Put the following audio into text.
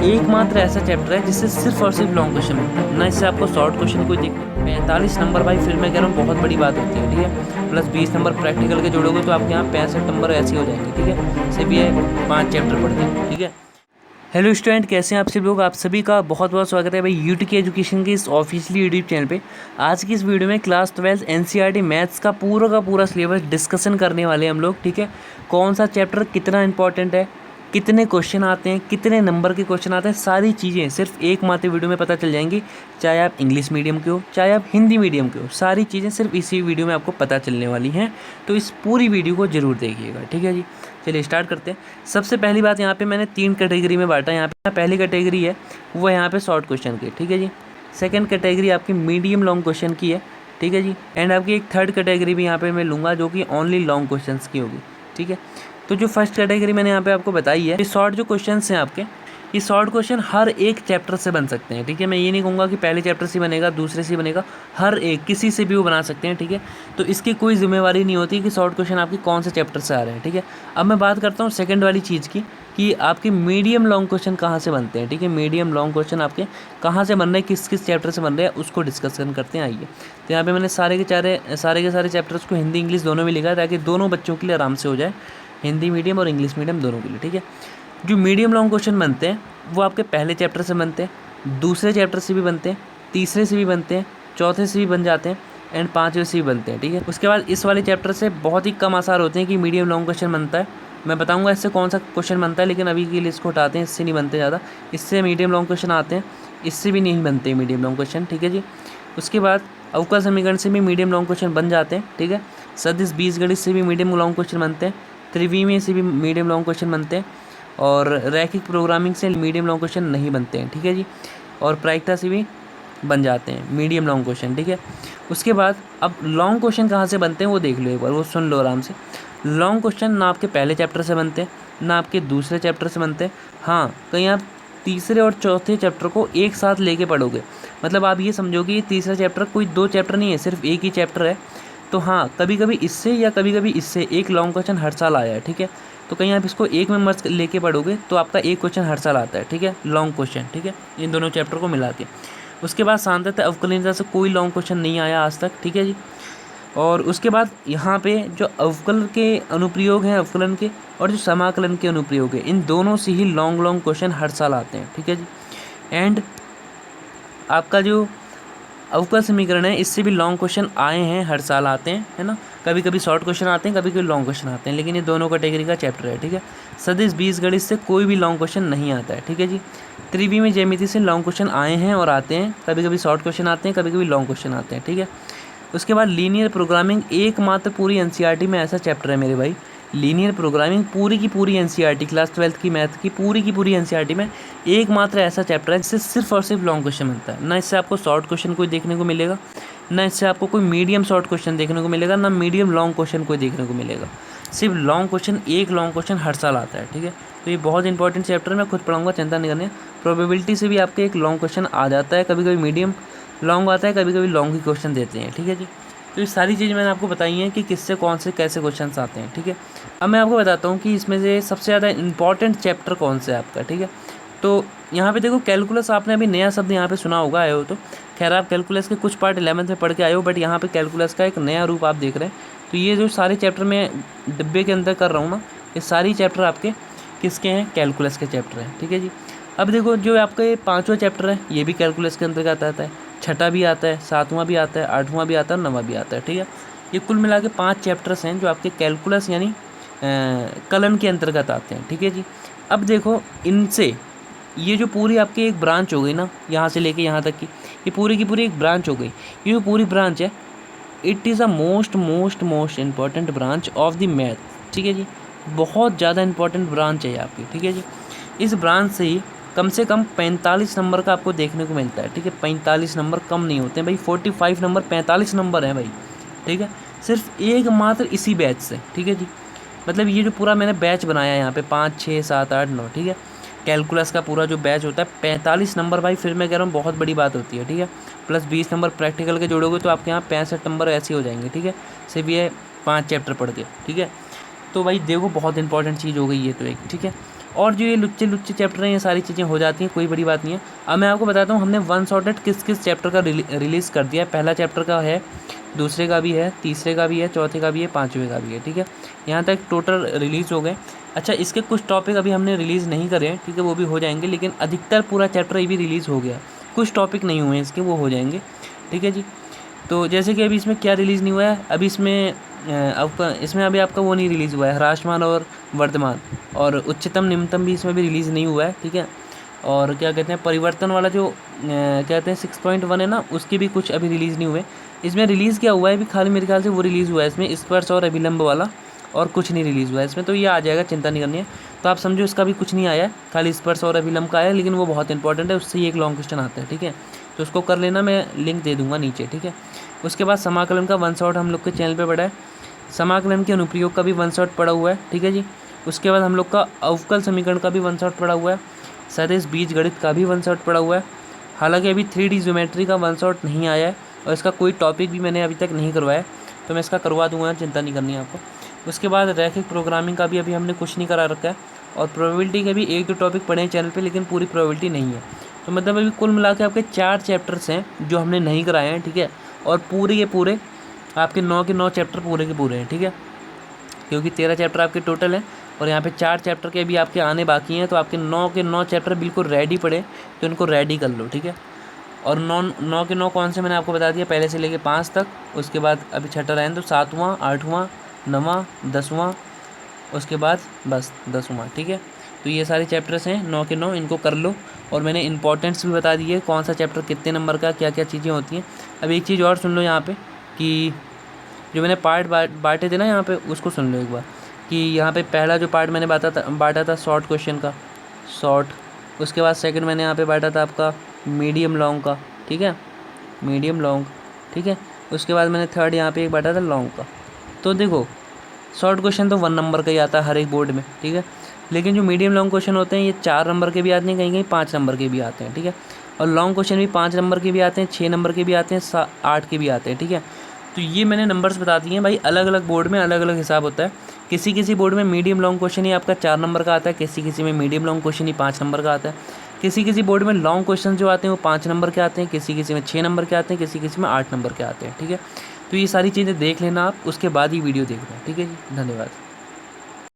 एकमात्र ऐसा चैप्टर है जिससे सिर्फ और सिर्फ लॉन्ग क्वेश्चन बनता है, ना इससे आपको शॉर्ट क्वेश्चन कोई दिख। 45 नंबर भाई, फिर मैं कह रहा हूँ बहुत बड़ी बात होती है, ठीक है। प्लस 20 नंबर प्रैक्टिकल के जोड़ोगे तो आपके यहाँ 65 नंबर ऐसे हो जाएंगे, ठीक है। सिर्फ ये 5 चैप्टर पढ़ के, ठीक है। हेलो स्टूडेंट, कैसे हैं आप सभी लोग। आप सभी का बहुत बहुत स्वागत है भाई यूटी की एजुकेशन के इस ऑफिशियली यूट्यूब चैनल पे। आज की इस वीडियो में क्लास 12 एनसीईआरटी मैथ्स का पूरा सिलेबस डिस्कशन करने वाले हैं हम लोग, ठीक है। कौन सा चैप्टर कितना इंपॉर्टेंट है, कितने क्वेश्चन आते हैं, कितने नंबर के क्वेश्चन आते हैं, सारी चीज़ें सिर्फ एक मात्र वीडियो में पता चल जाएंगी। चाहे आप इंग्लिश मीडियम के हो, चाहे आप हिंदी मीडियम के हो, सारी चीज़ें सिर्फ इसी वीडियो में आपको पता चलने वाली हैं। तो इस पूरी वीडियो को ज़रूर देखिएगा, ठीक है जी। चलिए स्टार्ट करते हैं। सबसे पहली बात, यहाँ पे मैंने 3 कैटेगरी में बांटा। यहाँ पे पहली कैटेगरी है वो यहाँ पे शॉर्ट क्वेश्चन की, ठीक है जी। सेकंड कैटेगरी आपकी मीडियम लॉन्ग क्वेश्चन की है, ठीक है जी। एंड आपकी एक थर्ड कैटेगरी भी यहाँ पे मैं लूँगा जो कि ओनली लॉन्ग क्वेश्चन की होगी, ठीक है। तो जो फर्स्ट कैटेगरी मैंने यहाँ पे आपको बताई है, ये शॉर्ट जो क्वेश्चन हैं आपके, ये शॉर्ट क्वेश्चन हर एक चैप्टर से बन सकते हैं, ठीक है। मैं ये नहीं कहूँगा कि पहले चैप्टर से बनेगा, दूसरे से बनेगा, हर एक किसी से भी वो बना सकते हैं, ठीक है। तो इसकी कोई जिम्मेवारी नहीं होती कि शॉर्ट क्वेश्चन आपके कौन से चैप्टर से आ रहे हैं, ठीक है। अब मैं बात करता हूँ सेकंड वाली चीज़ की कि आपके मीडियम लॉन्ग क्वेश्चन कहाँ से बनते हैं, ठीक है। मीडियम लॉन्ग क्वेश्चन आपके कहाँ से बन रहे हैं, किस किस चैप्टर से बन रहे हैं, उसको डिस्कशन करते हैं। आइए, तो यहाँ पे मैंने सारे के सारे चैप्टर्स को हिंदी इंग्लिश दोनों में लिखा है ताकि दोनों बच्चों के लिए आराम से हो जाए, हिंदी मीडियम और इंग्लिश मीडियम दोनों के लिए, ठीक है। जो मीडियम लॉन्ग क्वेश्चन बनते हैं वो आपके पहले चैप्टर से बनते हैं, दूसरे चैप्टर से भी बनते हैं, तीसरे से भी बनते हैं, चौथे से भी बन जाते हैं, एंड पाँचवें से भी बनते हैं, ठीक है। उसके बाद इस वाले चैप्टर से बहुत ही कम आसार होते हैं कि मीडियम लॉन्ग क्वेश्चन बनता है। मैं बताऊंगा इससे कौन सा क्वेश्चन बनता है, लेकिन अभी के लिए इसको हटाते हैं, इससे नहीं बनते ज़्यादा। इससे मीडियम लॉन्ग क्वेश्चन आते हैं, इससे भी नहीं बनते मीडियम लॉन्ग क्वेश्चन, ठीक है जी। उसके बाद अवकल समीकरण से भी मीडियम लॉन्ग क्वेश्चन बन जाते हैं, ठीक है। सदिश बीजगणित से भी मीडियम लॉन्ग क्वेश्चन बनते हैं, त्रिविमीय से भी मीडियम लॉन्ग क्वेश्चन बनते हैं, और रैखिक प्रोग्रामिंग से मीडियम लॉन्ग क्वेश्चन नहीं बनते हैं, ठीक है जी। और प्रायिकता से भी बन जाते हैं मीडियम लॉन्ग क्वेश्चन, ठीक है। उसके बाद अब लॉन्ग क्वेश्चन कहाँ से बनते हैं वो देख लो एक बार, वो सुन लो आराम से। लॉन्ग क्वेश्चन ना आपके पहले चैप्टर से बनते हैं, ना आपके दूसरे चैप्टर से बनते हैं। हाँ, कहीं आप तीसरे और चौथे चैप्टर को एक साथ लेके पढ़ोगे, मतलब आप ये समझोगे ये तीसरा चैप्टर कोई 2 चैप्टर नहीं है, सिर्फ एक ही चैप्टर है। तो हाँ, कभी कभी इससे या कभी कभी इससे एक लॉन्ग क्वेश्चन हर साल आया है, ठीक है। तो कहीं आप इसको एक में मर्ज लेके पढ़ोगे तो आपका एक क्वेश्चन हर साल आता है, ठीक है, लॉन्ग क्वेश्चन, ठीक है, इन दोनों चैप्टर को मिला के। उसके बाद सांतत्य अवकलनीयता से कोई लॉन्ग क्वेश्चन नहीं आया आज तक, ठीक है जी। और उसके बाद यहाँ पे जो अवकल के अनुप्रयोग हैं अवकलन के, और जो समाकलन के अनुप्रयोग है, इन दोनों से ही लॉन्ग क्वेश्चन हर साल आते हैं, ठीक है जी। एंड आपका जो अवकल समीकरण है इससे भी लॉन्ग क्वेश्चन आए हैं, हर साल आते हैं, है ना। कभी कभी शॉर्ट क्वेश्चन आते हैं, कभी कभी लॉन्ग क्वेश्चन आते हैं, लेकिन ये दोनों कैटेगरी का चैप्टर है, ठीक है। सदिश बीजगणित से कोई भी लॉन्ग क्वेश्चन नहीं आता है, ठीक है जी। त्रिविमीय ज्यामिति से लॉन्ग क्वेश्चन आए हैं और आते हैं, कभी कभी शॉर्ट क्वेश्चन आते हैं, कभी कभी लॉन्ग क्वेश्चन आते हैं, ठीक है। उसके बाद लीनियर प्रोग्रामिंग एकमात्र पूरी एनसीईआरटी में ऐसा चैप्टर है मेरे भाई, लीनियर प्रोग्रामिंग पूरी की पूरी एनसीईआरटी क्लास 12 की मैथ की पूरी एनसीईआरटी में एकमात्र ऐसा चैप्टर है जिससे सिर्फ और सिर्फ लॉन्ग क्वेश्चन बनता है। ना इससे आपको शॉर्ट क्वेश्चन कोई देखने को मिलेगा, ना इससे आपको कोई मीडियम शॉर्ट क्वेश्चन देखने को मिलेगा, ना मीडियम लॉन्ग क्वेश्चन कोई देखने को मिलेगा। सिर्फ लॉन्ग क्वेश्चन, एक लॉन्ग क्वेश्चन हर साल आता है, ठीक है। तो ये बहुत इंपॉर्टेंट चैप्टर मैं खुद पढ़ाऊँगा, चिंता नहीं करनी। प्रोबेबिलिटी से भी आपके एक लॉन्ग क्वेश्चन आ जाता है, कभी कभी मीडियम लॉन्ग आता है, कभी कभी लॉन्ग ही क्वेश्चन देते हैं, ठीक है जी। तो ये सारी चीज़ मैंने आपको बताई हैं कि किससे कौन से कैसे क्वेश्चंस आते हैं, ठीक है। अब मैं आपको बताता हूँ कि इसमें से सबसे ज़्यादा इंपॉर्टेंट चैप्टर कौन सा है आपका, ठीक है। तो यहाँ पे देखो, कैलकुलस आपने अभी नया शब्द यहाँ पे सुना होगा, आए हो तो। खैर, आप कैलकुलस के कुछ पार्ट 11th में पढ़ के आए हो, बट यहाँ पे कैलकुलस का एक नया रूप आप देख रहे हैं। तो ये जो सारे चैप्टर मैं डिब्बे के अंदर कर रहा हूँ ना, ये सारी चैप्टर आपके किसके हैं, कैलकुलस के चैप्टर हैं, ठीक है जी। अब देखो, जो आपका ये 5वां चैप्टर है ये भी कैलकुलस के अंतर्गत आता है, छठा भी आता है, 7वां भी आता है, 8वां भी आता है, 9वां भी आता है, ठीक है। ये कुल मिला के 5 चैप्टर्स हैं जो आपके कैलकुलस यानी कलन के अंतर्गत आते हैं, ठीक है जी। अब देखो, इनसे ये जो पूरी आपकी एक ब्रांच हो गई ना, यहाँ से लेके यहाँ तक की, ये पूरी की पूरी एक ब्रांच हो गई। ये जो पूरी ब्रांच है, it is a most important branch of the math, ठीक है जी। बहुत ज़्यादा इंपॉर्टेंट ब्रांच है ये आपकी, ठीक है जी। इस ब्रांच से ही कम से कम 45 नंबर का आपको देखने को मिलता है, ठीक है। 45 नंबर कम नहीं होते हैं भाई, 45 नंबर 45 नंबर हैं भाई, ठीक है। सिर्फ एक मात्र इसी बैच से, ठीक है जी। मतलब ये जो पूरा मैंने बैच बनाया है यहाँ पे 5, 6, 7, 8, 9, ठीक है, कैलकुलस का पूरा जो बैच होता है 45 नंबर भाई, फिर मैं कह रहा हूँ बहुत बड़ी बात होती है, ठीक है। प्लस 20 नंबर प्रैक्टिकल के जोड़ोगे तो आपके यहाँ 65 नंबर ऐसे हो जाएंगे, ठीक है। सिर्फ ये 5 चैप्टर पढ़ के, ठीक है। तो भाई देखो, बहुत इंपॉर्टेंट चीज़ हो गई ये तो एक, ठीक है। और जो ये लुच्चे लुच्चे चैप्टर हैं ये सारी चीज़ें हो जाती हैं, कोई बड़ी बात नहीं है। अब मैं आपको बताता हूँ हमने वन शॉटेड किस किस चैप्टर का रिलीज़ कर दिया है। पहला चैप्टर का है, दूसरे का भी है, तीसरे का भी है, चौथे का भी है, पाँचवें का भी है, ठीक है। यहाँ तक टोटल रिलीज़ हो गए। अच्छा, इसके कुछ टॉपिक अभी हमने रिलीज़ नहीं करे हैं, ठीक है, वो भी हो जाएंगे, लेकिन अधिकतर पूरा चैप्टर ये भी रिलीज़ हो गया। कुछ टॉपिक नहीं हुए हैं इसके, वो हो जाएंगे, ठीक है जी। तो जैसे कि अभी इसमें क्या रिलीज़ नहीं हुआ है, अभी इसमें इसमें अभी आपका वो नहीं रिलीज़ हुआ है, ह्रासमान और वर्धमान, और उच्चतम निम्नतम भी इसमें भी रिलीज़ नहीं हुआ है, ठीक है। और क्या कहते हैं, परिवर्तन वाला जो कहते हैं 6.1 है ना, उसके भी कुछ अभी रिलीज़ नहीं हुए। इसमें रिलीज़ क्या हुआ है अभी, खाली मेरे ख्याल से वो रिलीज़ हुआ है इसमें स्पर्श और अभिलंब वाला, और कुछ नहीं रिलीज़ हुआ है इसमें, तो ये आ जाएगा, चिंता नहीं करनी है। तो आप समझो इसका भी कुछ नहीं आया है, खाली स्पर्श और अभिलंब का आया है, लेकिन वो बहुत इंपॉर्टेंट है, उससे ही एक लॉन्ग क्वेश्चन आता है, ठीक है। तो उसको कर लेना, मैं लिंक दे दूँगा नीचे, ठीक है। उसके बाद समाकलन का वन शॉट हम लोग के चैनल पे पड़ा है, समाकलन के अनुप्रयोग का भी वन शॉट पड़ा हुआ है, ठीक है जी। उसके बाद हम लोग का अवकल समीकरण का भी वन शॉट पड़ा हुआ है, सदिश बीज गणित का भी वन शॉट पड़ा हुआ है। हालांकि अभी 3D ज्योमेट्री का वन शॉट नहीं आया है, और इसका कोई टॉपिक भी मैंने अभी तक नहीं करवाया है, तो मैं इसका करवा दूंगा, चिंता नहीं करनी है आपको। उसके बाद रैखिक प्रोग्रामिंग का भी अभी हमने कुछ नहीं करा रखा है, और प्रोबेबिलिटी के भी 1-2 टॉपिक पढ़े हैं चैनल पे, लेकिन पूरी प्रोबेबिलिटी नहीं है। तो मतलब अभी कुल मिला के आपके 4 चैप्टर्स हैं जो हमने नहीं कराए हैं, ठीक है। और पूरे के पूरे आपके 9 के 9 चैप्टर पूरे के पूरे हैं, ठीक है, क्योंकि 13 चैप्टर आपके टोटल हैं, और यहाँ पे 4 चैप्टर के भी आपके आने बाकी हैं। तो आपके 9 के 9 चैप्टर बिल्कुल रेडी पड़े, तो इनको रेडी कर लो, ठीक है। और 9 के 9 कौन से मैंने आपको बता दिया, पहले से लेके 5 तक। उसके बाद अभी छठा रहें तो 7वां, 8वां, 9वां, 10वां, उसके बाद बस 10वां, ठीक है। तो ये सारे चैप्टर्स हैं 9 के 9, इनको कर लो। और मैंने इंपॉर्टेंट्स भी बता दी है, कौन सा चैप्टर कितने नंबर का, क्या क्या चीज़ें होती हैं। अब एक चीज़ और सुन लो यहाँ पे, कि जो मैंने पार्ट बांटे थे ना यहाँ पे, उसको सुन लो एक बार। कि यहाँ पे पहला जो पार्ट मैंने बांटा था शॉर्ट क्वेश्चन का, शॉर्ट। उसके बाद सेकंड मैंने यहाँ पे बांटा था आपका मीडियम लॉन्ग का, ठीक है, मीडियम लॉन्ग, ठीक है। उसके बाद मैंने थर्ड यहाँ पे एक बांटा था लॉन्ग का। तो देखो, शॉर्ट क्वेश्चन तो 1 नंबर का ही आता है हर एक बोर्ड में, ठीक है। लेकिन जो मीडियम लॉन्ग क्वेश्चन होते हैं ये 4 नंबर के भी आते हैं, कहीं कहीं 5 नंबर के भी आते हैं, ठीक है। और लॉन्ग क्वेश्चन भी 5 नंबर के भी आते हैं, 6 नंबर के भी आते हैं, 8 के भी आते हैं, ठीक है। तो ये मैंने नंबर्स बता दिए हैं भाई, अलग अलग बोर्ड में अलग अलग हिसाब होता है। किसी किसी बोर्ड में मीडियम लॉन्ग क्वेश्चन ही आपका 4 नंबर का आता है, किसी किसी में मीडियम लॉन्ग क्वेश्चन ही 5 नंबर का आता है, किसी किसी बोर्ड में लॉन्ग क्वेश्चन जो आते हैं वो 5 नंबर के आते हैं, किसी किसी में 6 नंबर के आते हैं, किसी किसी में 8 नंबर के आते हैं, ठीक है। तो ये सारी चीज़ें देख लेना आप, उसके बाद ही वीडियो देखना, ठीक है जी। धन्यवाद।